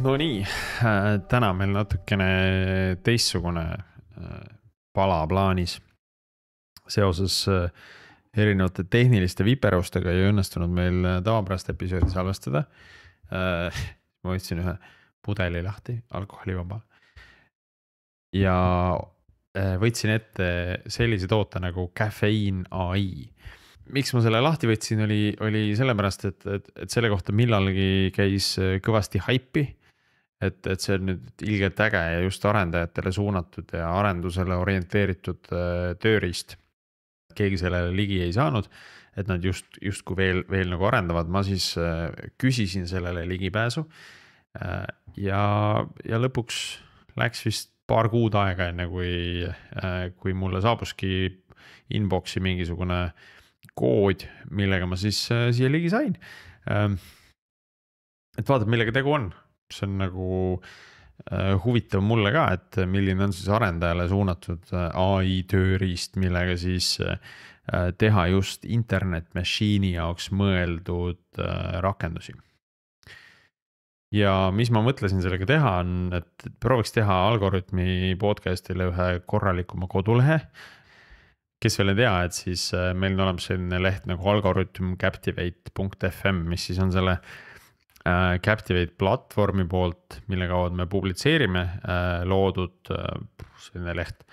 No nii, täna meil natukene teistsugune pala plaanis. Seoses erinevate tehniliste viperustega ei õnnestunud meil tavapärast episoodi salvestada. Ma võtsin ühe pudeli lahti, alkoholivaba. Ja võtsin ette sellise toote nagu Caffeine AI. Miks ma selle lahti võtsin, oli sellepärast, et selle kohta millalgi käis kõvasti haipi. Et see on nüüd ilgelt äge ja just arendajatele suunatud ja arendusele orienteeritud tööriist. Keegi sellele ligi ei saanud, et nad justkui veel nagu arendavad. Ma siis küsisin sellele ligipääsu ja lõpuks läks vist paar kuud aega enne, kui mulle saabuski inboxi mingisugune kood, millega ma siis siia ligi sain. Et vaatad, millega tegu on. See on nagu huvitav mulle ka, et milline on siis arendajale suunatud AI tööriist, millega siis teha just internet machine'i jaoks mõeldud rakendusi. Ja mis ma mõtlesin sellega teha on, et prooviks teha Algorütmi podcastile ühe korralikuma kodulehe. Kes veel ei tea, et siis meil on olemas selline leht nagu algoritmcaptivate.fm, mis siis on selle Captivate platvormi poolt, mille kaudu me publitseerime loodud selline leht.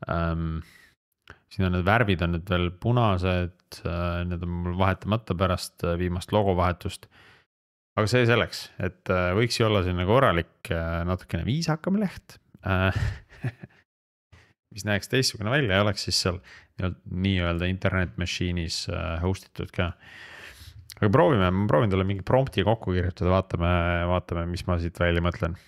Siin on need värvid on nüüd veel punased, need on mul vahetamata pärast viimast logovahetust. Aga see selleks, et võiks ju olla selline korralik natukene viisakam leht, mis näeks teistsugune välja ja oleks siis seal nii-öelda internet machine'is hostitud ka. Aga ma proovin talle mingi prompti kokku kirjutada, vaatame, mis ma siit välja mõtlen.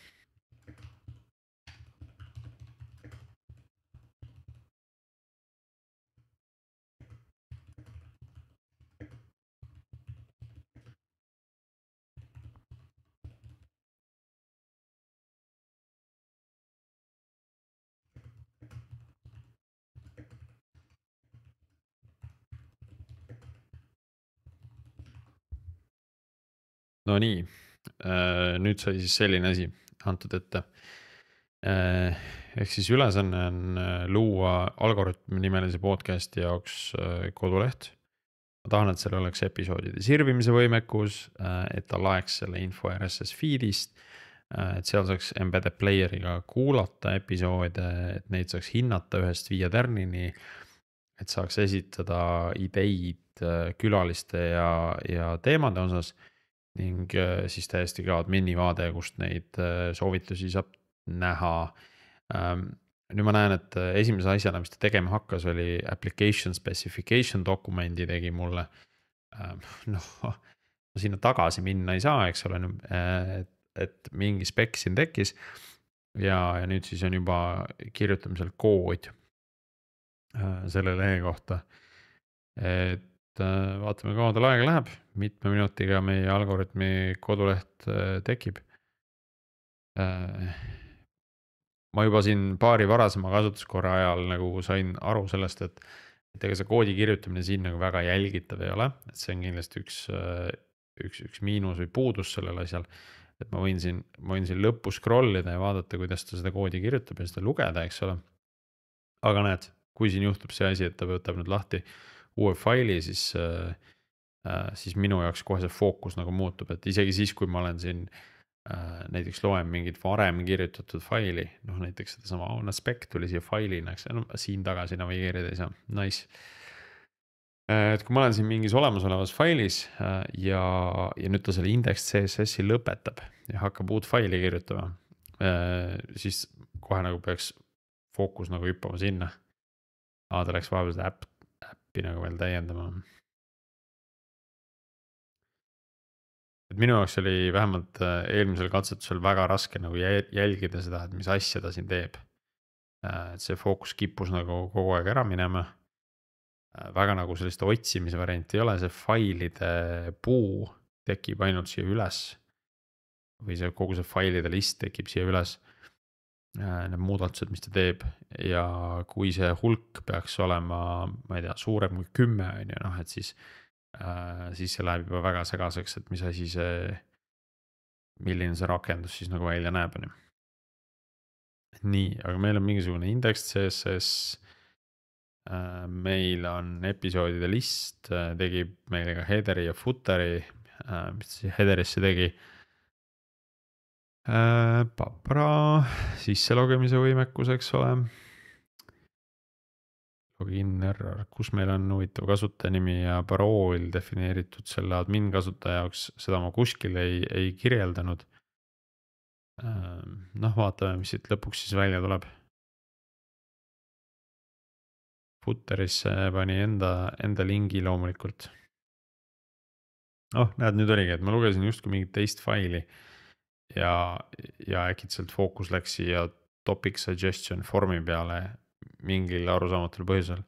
No nii, nüüd sai siis selline asi antud ette. Ehk siis ülesanne on luua Algorütmi nimelise podcasti jaoks koduleht. Ma tahan, et seal oleks episoodide sirvimise võimekus, et ta laeks selle info RSS feedist, et seal saaks embedded player'iga kuulata episoode, et neid saaks hinnata 1-5 tärnini, et saaks esitada ideid külaliste ja teemade osas. Ning siis täiesti ka admini vaade, kust neid soovitusi saab näha. Nüüd ma näen, et esimese asjana, mis ta tegema hakkas, oli application specification dokumendi tegi mulle. Sinna tagasi minna ei saa, eks ole, et mingi spek siin tekkis ja nüüd siis on juba kirjutamisel kood selle lehe kohta. Et vaatame, kaua tal aega läheb, mitme minutiga meie Algorütmi koduleht tekib. Ma juba siin paari varasema kasutuskorra ajal nagu sain aru sellest, et ega see koodi kirjutamine siin nagu väga jälgitav ei ole, et see on kindlasti üks miinus või puudus sellel asjal, et ma võin siin lõppu scrollida ja vaadata, kuidas ta seda koodi kirjutab ja seda lugeda, eks ole. Aga näed, kui siin juhtub see asi, et ta võtab nüüd lahti uue faili, siis minu jaoks kohe see fookus nagu muutub, et isegi siis, kui ma olen siin näiteks loen mingit varem kirjutatud faili, näiteks seda sama spec tuli siia failina, eks siin tagasi navigeerida ei saa, nice. Et kui ma olen siin mingis olemasolevas failis ja nüüd ta selle index CSS-i lõpetab ja hakkab uut faili kirjutama, siis kohe nagu peaks fookus nagu hüppama sinna. Ta läks vahepeal seda äppi nagu veel täiendama. Et minu jaoks oli vähemalt eelmisel katsetusel väga raske nagu jälgida seda, et mis asja ta siin teeb. Et see fookus kippus nagu kogu aeg ära minema. Väga nagu sellist otsimise varianti ei ole, see failide puu tekib ainult siia üles. Või kogu see failide list tekib siia üles. Need muudatused, mis ta teeb ja kui see hulk peaks olema, ma ei tea, suurem kui 10, et siis see läheb juba väga segaseks, et mis asi see milline see rakendus siis nagu välja näeb, on ju. nii, aga meil on mingisugune index CSS. meil on episoodide list, tegi meile ka headeri ja footeri, mis siis headerisse tegi. sisse logimise võimekus, eks ole. Login error, kus meil on huvitav kasutajanimi ja parool defineeritud selle admin kasutaja jaoks, seda ma kuskil ei kirjeldanud. noh, vaatame, mis siit lõpuks siis välja tuleb. Footerisse pani enda lingi loomulikult. näed, nüüd oligi, et ma lugesin justkui mingit teist faili ja äkitselt fookus läks siia topic suggestion formi peale mingil arusaamatul põhjusel.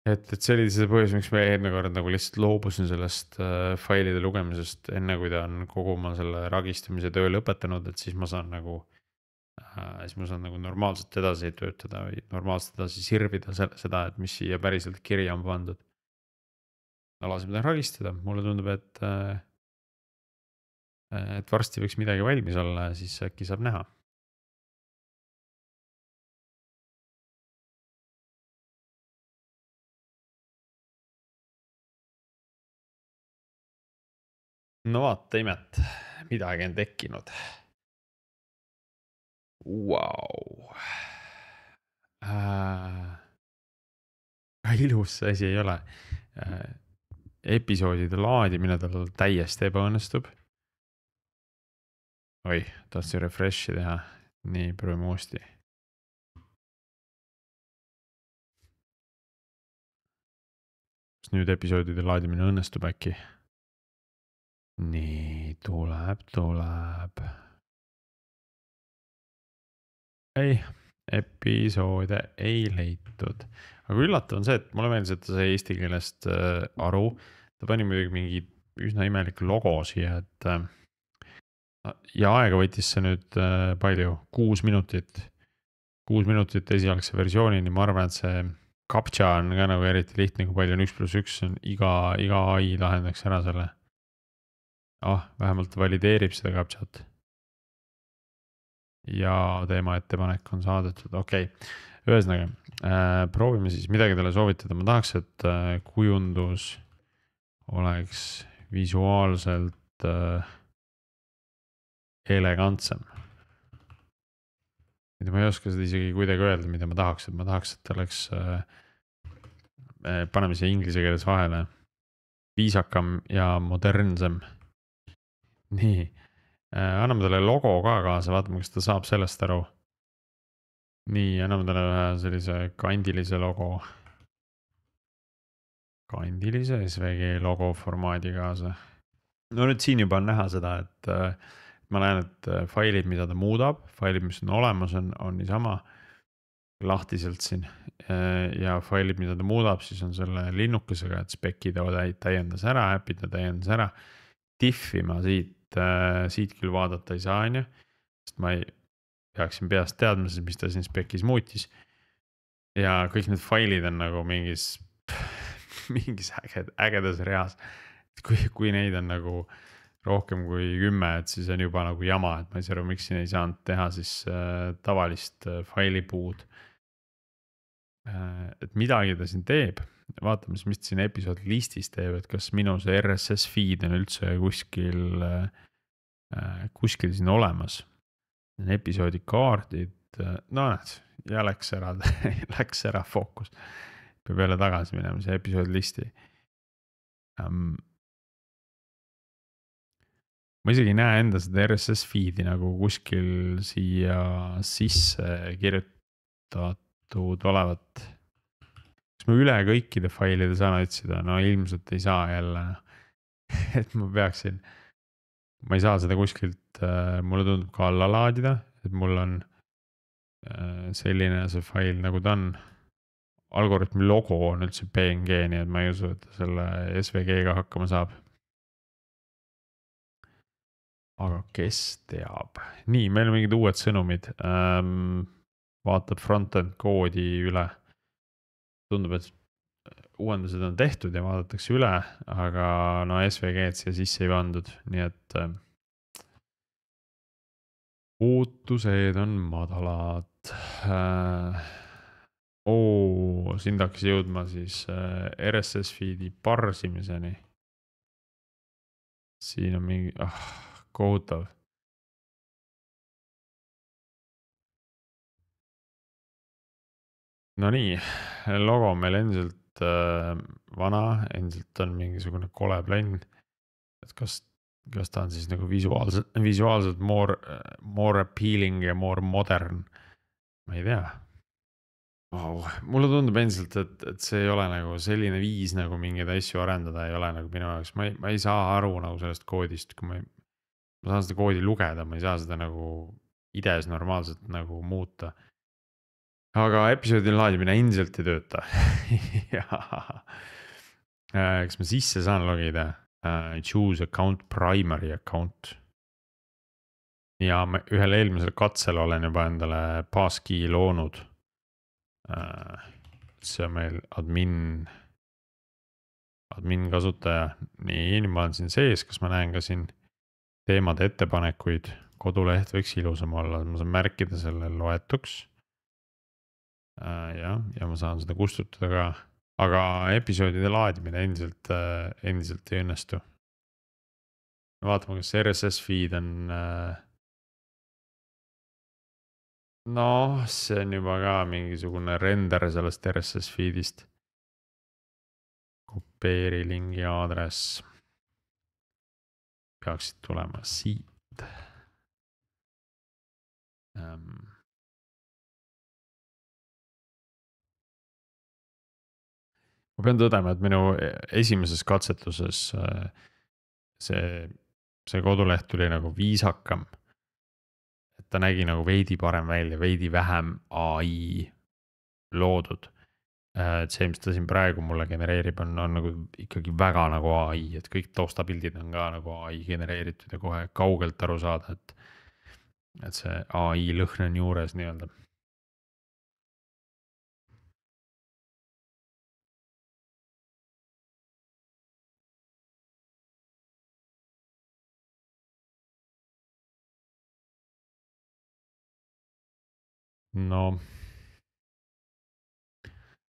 Et see oli see põhjus, miks ma eelmine kord nagu lihtsalt loobusin sellest failide lugemisest, enne kui ta on kogu oma selle ragistamise töö lõpetanud, et siis ma saan nagu normaalselt edasi töötada või normaalselt edasi sirvida seda, et mis siia päriselt kirja on pandud. Laseme ta ragistada, mulle tundub, et varsti võiks midagi valmis olla ja siis äkki saab näha. No vaata imet, midagi on tekkinud. Vau. Ilus see asi ei ole. Episoodide laadimine tal täiesti ebaõnnestub. Oi, tahtsin refresh'i teha. Nii, proovime uuesti. Kas nüüd episoodide laadimine õnnestub äkki? Nii, tuleb. Ei, episoode ei leitud. Aga üllatav on see, et mulle meeldis, et ta sai eesti keelest aru. Ta pani muidugi mingi üsna imelik logo siia, et ja aega võttis see nüüd palju, 6 minutit. 6 minutit esialgse versioonini, ma arvan, et see CAPTCHA on ka nagu eriti lihtne, kui palju on 1+1, on iga ai lahendaks ära selle. Vähemalt valideerib seda CAPTCHA-t. Ja teema ettepanek on saadetud, okei. Ühesõnaga, proovime siis midagi talle soovitada. Ma tahaks, et kujundus oleks visuaalselt elegantsem. Ma ei oska seda isegi kuidagi öelda, mida ma tahaks, et ta oleks, paneme siia inglise keeles vahele, viisakam ja modernsem. Nii, anname talle logo ka kaasa, vaatame, kas ta saab sellest aru. Nii, anname talle ühe sellise kandilise logo. Kandilise SVG logo formaadi kaasa. No nüüd siin juba on näha seda, et ma näen, et failid, mida ta muudab, failid, mis on olemas, on niisama lahtiselt siin. Ja failid, mida ta muudab, siis on selle linnukesega, et spec'i ta täiendas ära, äpid ta täiendas ära. Diffi ma siit küll vaadata ei saa, on ju, sest ma peaksin peast teadma, mis ta siin spec'is muutis. Ja kõik need failid on nagu mingis ägedas reas. Kui neid on nagu rohkem kui 10, et siis on juba nagu jama, et ma ei saa aru, miks siin ei saanud teha siis tavalist failipuud. Et midagi ta siin teeb. Vaatame, mis siin episood listis teeb, et kas minu see RSS feed on üldse kuskil siin olemas. Episoodi kaardid, no näed, ja läks ära fookus. Peab jälle tagasi minema see episoodi listi. Ma isegi ei näe enda seda RSS feed'i nagu kuskil siia sisse kirjutatud olevat. Kas ma üle kõikide failide saan otsida? No ilmselt ei saa jälle. Et ma ei saa seda kuskilt, mulle tundub ka alla laadida, et mul on selline see fail nagu ta on. Algoritmi logo on üldse PNG, nii et ma ei usu, et ta selle SVG-ga hakkama saab. Aga kes teab? Nii, meil on mingid uued sõnumid. Vaatab frontend koodi üle. Tundub, et uuendused on tehtud ja vaadatakse üle, aga no SVG-d siia sisse ei pandud, nii et ootused on madalad. Siin hakkas jõudma siis RSS feed'i parsimiseni. Siin on mingi, kohutav. No nii, logo on meil endiselt vana, endiselt on mingisugune kole plänn. Et kas ta on siis nagu visuaalselt more appealing ja more modern? Ma ei tea. Mulle tundub endiselt, et see ei ole nagu selline viis nagu mingeid asju arendada ei ole nagu minu jaoks, ma ei saa aru nagu sellest koodist, kui ma saan seda koodi lugeda, ma ei saa seda nagu IDEs normaalselt nagu muuta. Aga episoodi laadimine endiselt ei tööta. Kas ma sisse saan logida? Choose account, primary account. Ja ühel eelmisel katsel olen juba endale passkey loonud. See on meil admin kasutaja. Nii, nüüd ma olen siin sees, kas ma näen ka siin teemade ettepanekuid, koduleht võiks ilusam olla, ma saan märkida selle loetuks. Ja ma saan seda kustutada ka, aga episoodide laadimine endiselt ei õnnestu. Vaatame, kas RSS feed on. See on juba ka mingisugune render sellest RSS feed'ist. Kopeeri lingi aadress. Peaksid tulema siit. Ma pean tõdema, et minu esimeses katsetuses see koduleht tuli nagu viisakam. Et ta nägi nagu veidi parem välja, veidi vähem AI loodud. See, mis ta siin praegu mulle genereerib, on nagu ikkagi väga nagu AI, et kõik taustapildid on ka nagu AI genereeritud ja kohe kaugelt aru saada, et see AI lõhn on juures nii-öelda.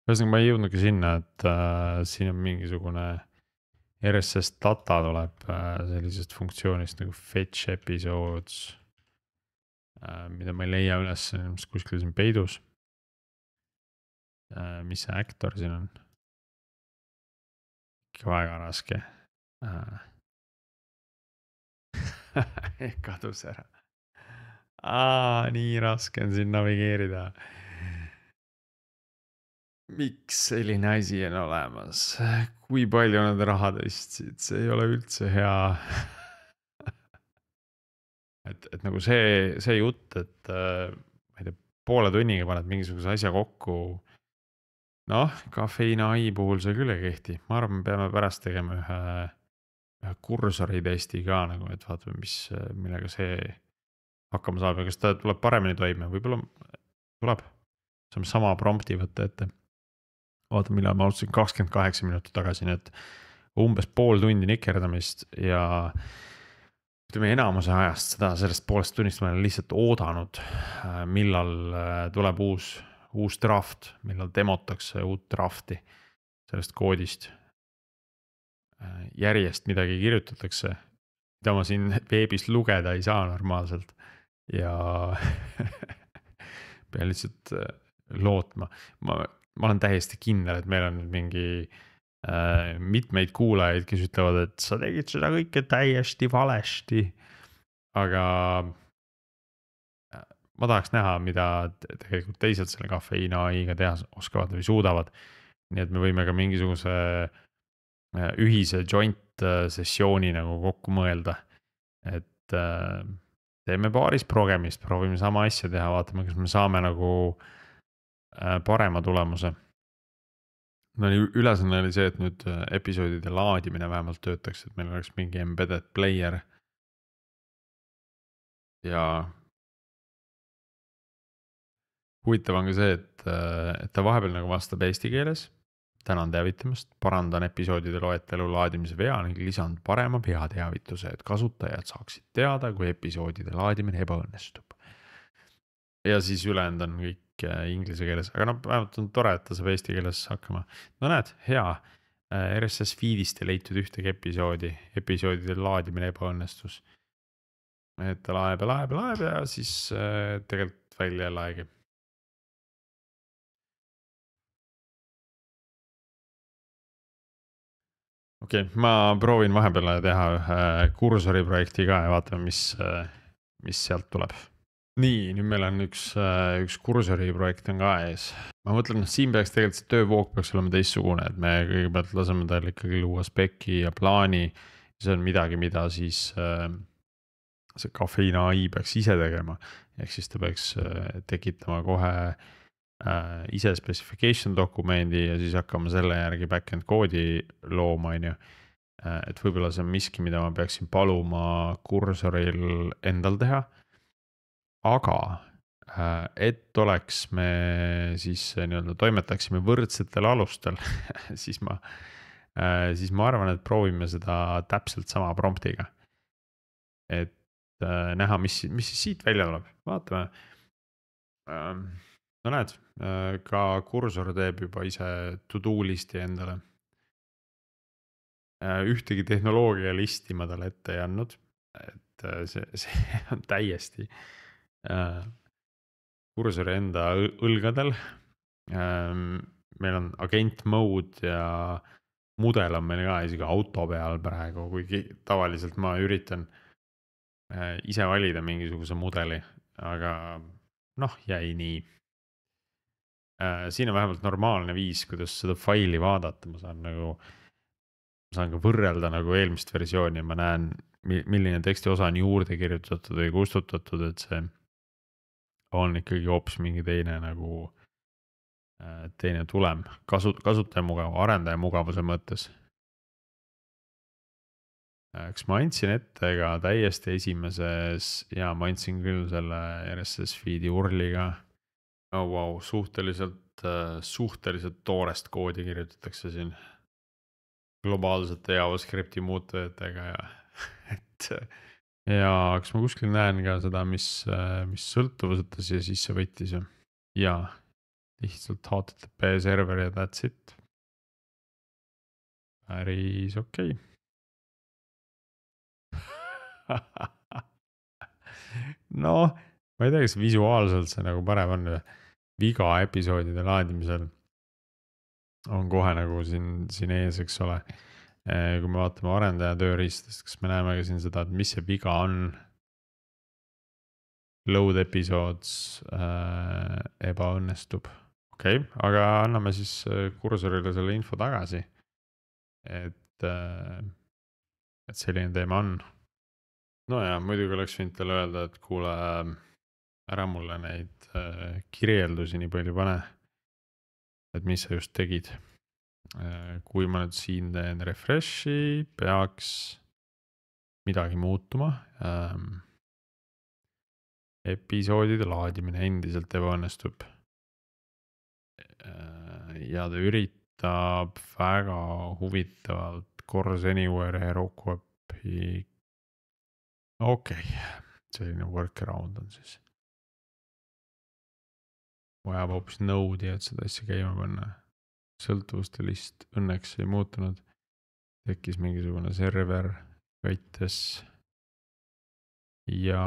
Ühesõnaga ma ei jõudnudki sinna, et siin on mingisugune RSS data tuleb sellisest funktsioonist nagu fetch episodes, mida ma ei leia üles, mis kuskil siin peidus. Mis see actor siin on? Ikka väga raske. Kadus ära. Nii raske on siin navigeerida. Miks selline asi on olemas? Kui palju nad raha tõstsid? See ei ole üldse hea. et nagu see jutt, et ma ei tea, poole tunniga paned mingisuguse asja kokku. Kafeiin AI puhul see küll ei kehti. Ma arvan, me peame pärast tegema ühe kursori testi ka nagu, et vaatame, millega see hakkama saab ja kas ta tuleb paremini toime, võib-olla tuleb. Saame sama prompti võtta ette. Vaatame, millal ma alustasin 28 minutit tagasi, nii et umbes pool tundi nikerdamist ja ütleme enamuse ajast sellest poolest tunnist ma olen lihtsalt oodanud, millal tuleb uus draft, millal demotakse uut drafti sellest koodist. Järjest midagi kirjutatakse, mida ma siin veebis lugeda ei saa normaalselt ja pean lihtsalt lootma. Ma olen täiesti kindel, et meil on mingi mitmeid kuulajaid, kes ütlevad, et sa tegid seda kõike täiesti valesti. Aga ma tahaks näha, mida tegelikult teised selle kafeiin AI-ga teha oskavad või suudavad. Nii et me võime ka mingisuguse ühise joint sessiooni nagu kokku mõelda. Et teeme paaris progemist, proovime sama asja teha, vaatame, kas me saame nagu parema tulemuse. Ülesanne oli see, et nüüd episoodide laadimine vähemalt töötaks, et meil oleks mingi embedded player. Ja huvitav on ka see, et ta vahepeal nagu vastab eesti keeles. Tänan teavitamast, parandan episoodide loetelu laadimise vea ning lisan parema veateavituse, et kasutajad saaksid teada, kui episoodide laadimine ebaõnnestub. ja siis ülejäänud on kõik inglise keeles, aga noh, vähemalt on tore, et ta saab eesti keeles hakkama. no näed, hea. RSS feed'ist ei leitud ühtegi episoodide laadimine ebaõnnestus. et ta laeb ja siis tegelikult välja ei laegi. okei, ma proovin vahepeal teha ühe kursori projekti ka ja vaatame, mis sealt tuleb. nii, nüüd meil on üks kursori projekt on ka ees. ma mõtlen, siin peaks tegelikult see töövoog peaks olema teistsugune, et me kõigepealt laseme tal ikkagi luua speki ja plaani. see on midagi, mida siis see kafeiin ai peaks ise tegema. ehk siis ta peaks tekitama kohe ise specification dokumendi ja siis hakkama selle järgi back-end koodi looma, on ju. et võib-olla see on miski, mida ma peaksin paluma kursoril endal teha. aga et oleks me siis nii-öelda toimetaksime võrdsetel alustel siis ma arvan, et proovime seda täpselt sama promptiga. et näha, mis siis siit välja tuleb, vaatame. no näed, ka kursor teeb juba ise to-do listi endale. ühtegi tehnoloogia listi ma talle ette ei andnud, et see on täiesti kursori enda õlgadel. meil on agent mode ja mudel on meil ka isegi auto peal praegu, kuigi tavaliselt ma üritan ise valida mingisuguse mudeli, aga noh, jäi nii. siin on vähemalt normaalne viis, kuidas seda faili vaadata, ma saan ka võrrelda nagu eelmist versiooni ja ma näen, milline tekstiosa on juurde kirjutatud või kustutatud, et see on ikkagi hoopis mingi teine nagu teine tulem kasutaja arendaja mugavuse mõttes. kas ma andsin ette ka täiesti esimeses ja ma andsin küll selle RSS feed'i urliga. oh vau, suhteliselt toorest koodi kirjutatakse siin globaalsete JavaScripti muutujatega ja et ja kas ma kuskil näen ka seda, mis sõltuvused ta siia sisse võttis ja lihtsalt HTTP server ja that's it. päris okei. noh, ma ei tea, kas visuaalselt see nagu parem on. viga episoodide laadimisel on kohe nagu siin ees, eks ole. kui me vaatame arendaja tööriistast, kas me näeme ka siin seda, et mis see viga on. Load episodes ebaõnnestub. okei, aga anname siis kursorile selle info tagasi. et selline teema on. no ja muidugi oleks võinud talle öelda, et kuule, ära mulle neid kirjeldusi nii palju pane. et mis sa just tegid. kui ma nüüd siin teen refresh'i, peaks midagi muutuma. episoodide laadimine endiselt ebaõnnestub. ja ta üritab väga huvitavalt Course Anywhere Heroku-äppi. okei, selline workaround on siis. vajab hoopis node'i, et seda asja käima panna. sõltuvuste list õnneks ei muutunud. tekkis mingisugune server väites. ja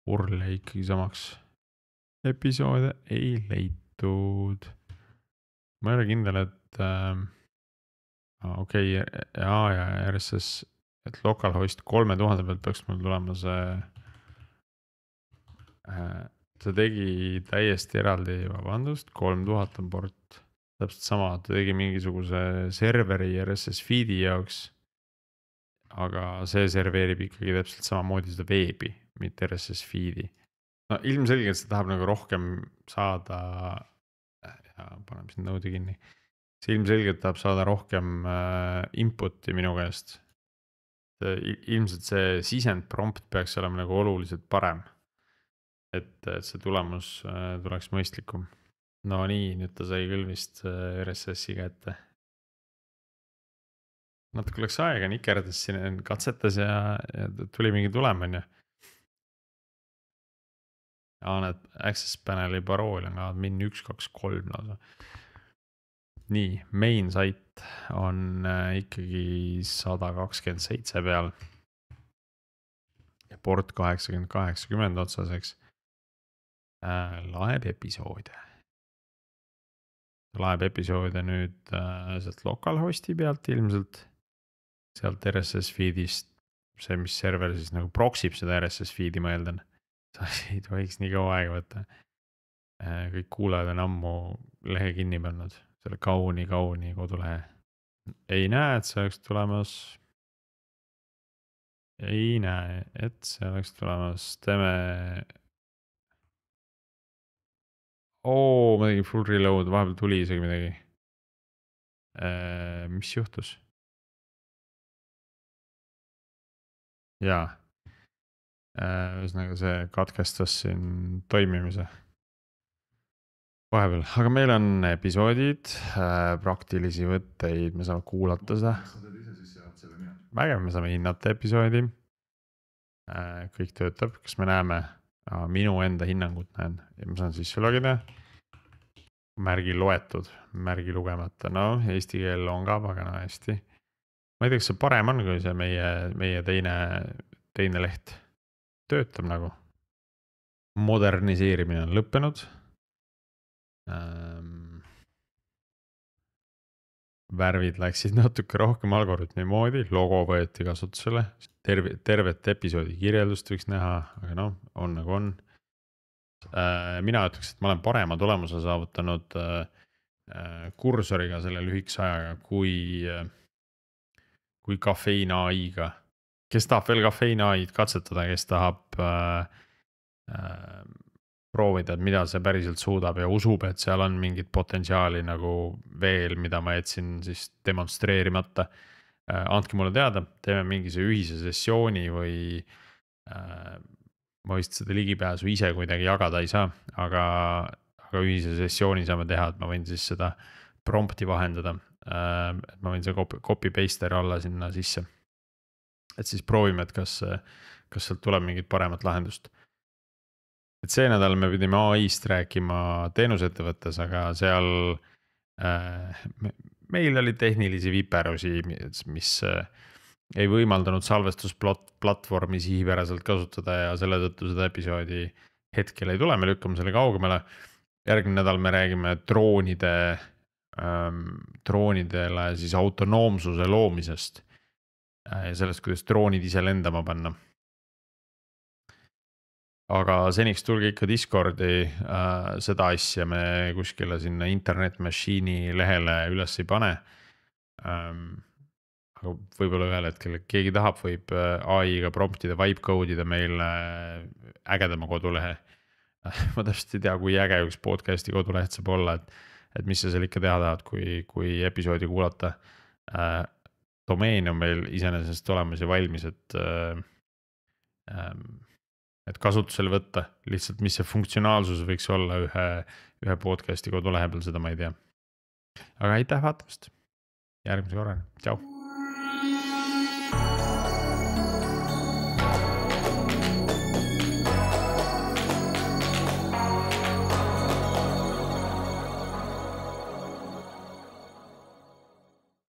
URL jäi ikkagi samaks. episoode ei leitud. ma ei ole kindel, et okei, ja RSS, et localhost 3000 pealt peaks mul tulema see. ta tegi täiesti eraldi, vabandust, 3000 on port. täpselt sama, ta tegi mingisuguse serveri RSS feed'i jaoks. aga see serveerib ikkagi täpselt samamoodi seda veebi, mitte RSS feed'i. no ilmselgelt see tahab nagu rohkem saada. ja paneme siin node'i kinni. see ilmselgelt tahab saada rohkem input'i minu käest. ilmselt see sisend prompt peaks olema nagu oluliselt parem. et see tulemus tuleks mõistlikum. no nii, nüüd ta sai küll vist RSS-i kätte. natuke läks aega, nikerdas siin, katsetas ja tuli mingi tulem, on ju. Need access panel'i parool on ka min123 lausa. nii, main site on ikkagi 127 peal. Ja port 8080 otsaseks. Laeb episoode. Laeb episoode nüüd sealt localhosti pealt ilmselt. Sealt RSS feedist. See, mis server siis nagu proksib seda RSS feedi, ma eeldan. See ei tohiks nii kaua aega võtta. Kõik kuulajad on ammu lehe kinni pannud. Selle kauni kodulehe. Ei näe, et see oleks tulemas. Ei näe, et see oleks tulemas. Teeme. Ma tegin full reload, vahepeal tuli isegi midagi. Mis juhtus? Jaa. Ühesõnaga see katkestas siin toimimise. Vahepeal, aga meil on episoodid, praktilisi võtteid, me saame kuulata seda. Vägev, me saame hinnata episoodi. Kõik töötab, kas me näeme? Minu enda hinnangut näen ja ma saan sisse logida. Märgi loetud, märgi lugemata. No, eesti keel on ka pagana hästi. Ma ei tea, kas see parem on, kui see meie teine leht töötab nagu. Moderniseerimine on lõppenud. Värvid läksid natuke rohkem algoritmi moodi, logo võeti kasutusele, tervet episoodi kirjeldust võiks näha, aga on nagu on. Mina ütleks, et ma olen parema tulemuse saavutanud kursoriga selle lühikese ajaga kui Caffeine AI-ga. Kes tahab veel Caffeine AI-d katsetada, kes tahab proovida, et mida see päriselt suudab ja usub, et seal on mingit potentsiaali nagu veel, mida ma jätsin siis demonstreerimata. Andke mulle teada, teeme mingise ühise sessiooni või ma vist seda ligipääsu ise kuidagi jagada ei saa, aga ühise sessiooni saame teha, et ma võin siis seda prompti vahendada. Et ma võin see copy paster alla sinna sisse. Et siis proovime, et kas sealt tuleb mingit paremat lahendust. Et see nädal me pidime AI-st rääkima teenusettevõttes, aga seal meil oli tehnilisi viperusi, mis ei võimaldanud salvestusplatvormi sihipäraselt kasutada ja selle tõttu seda episoodi hetkel ei tule, me lükkame selle kaugemale. Järgmine nädal me räägime droonidele siis autonoomsuse loomisest ja sellest, kuidas droonid ise lendama panna. Aga seniks tulge ikka Discordi, seda asja me kuskile sinna Internet Machine'i lehele üles ei pane. Aga võib-olla ühel hetkel keegi tahab, võib AI-ga promptida, vibe code'ida meile ägedama kodulehe. Ma täpselt ei tea, kui äge üks podcasti koduleht saab olla, et mis sa seal ikka teha tahad, kui episoodi kuulata. Domeen on meil iseenesest olemas ja valmis, et kasutusele võtta, lihtsalt mis see funktsionaalsus võiks olla ühe podcasti kodulehe peal, seda ma ei tea. Aga aitäh vaatamast, järgmise korrani, tšau.